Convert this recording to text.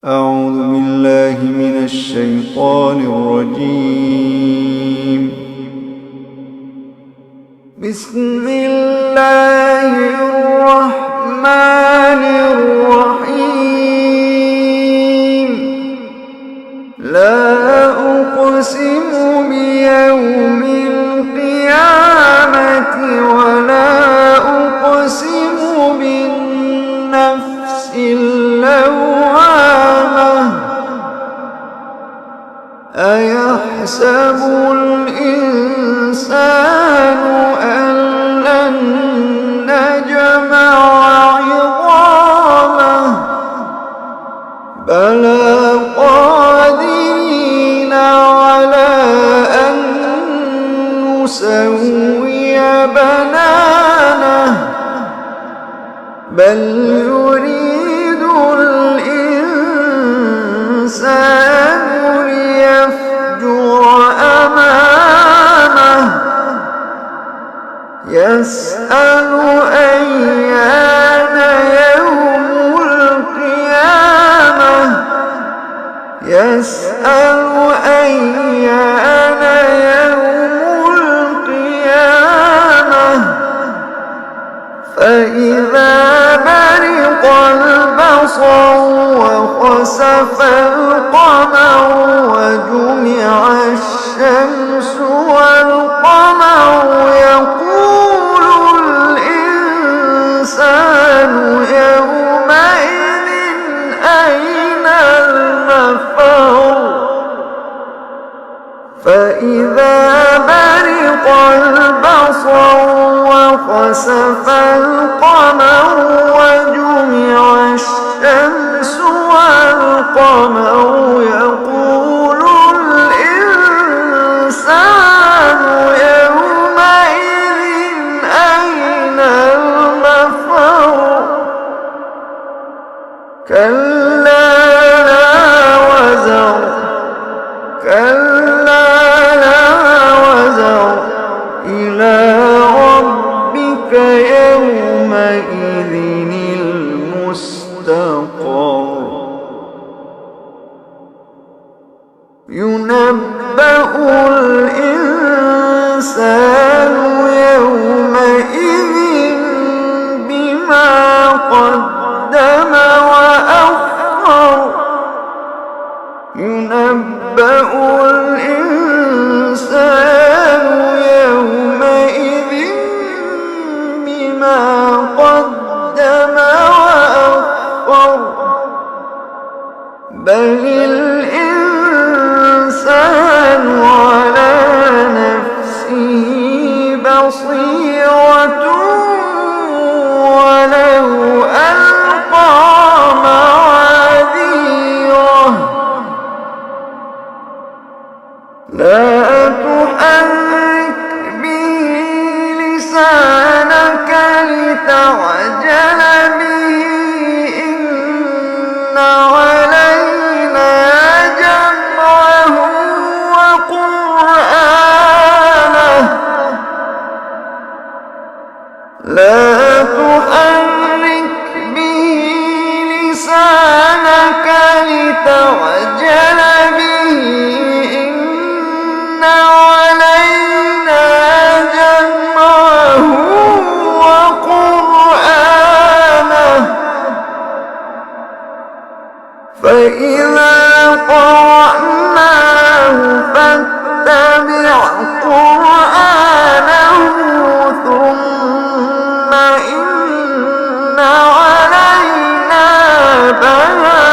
أعوذ بالله من الشيطان الرجيم. بسم الله الرحمن الرحيم. لا أقسم بيوم القيامة ولا أقسم بالنفس اللوامة. أيحسب الإنسان أن لن نجمع عظامه بلى قادرين على أن نسوي بنانه بل يريد الإنسان ليفجر أمامه يسأل أيان يوم القيامة يسأل أيان يوم القيامة فإذا برق البصر وخسف القمر وجمع الشمس والقمر يقول الإنسان يومئذ أين المفر فإذا برق البصر وخسف القمر وجمع الشمس والقمر يقول الإنسان يومئذ أين المفر كلا لا وزر كلا لا وزر إلى ربك يومئذ المستقر ينبأ الإنسان يومئذ بما قدم وأخر ينبأ الإنسان يومئذ بما قدم وأخر بل الإنسان على نفسه بصيرة ولو ألقى معاذيره لا تحرك به لسانك لتعجل به إن علينا جمعه وقرآنه لا تحرك به لسانك لتعجل به إن علينا جمعه وقرآنه فإذا قرأناه فاتبع قرآنه ثم إن علينا بيانه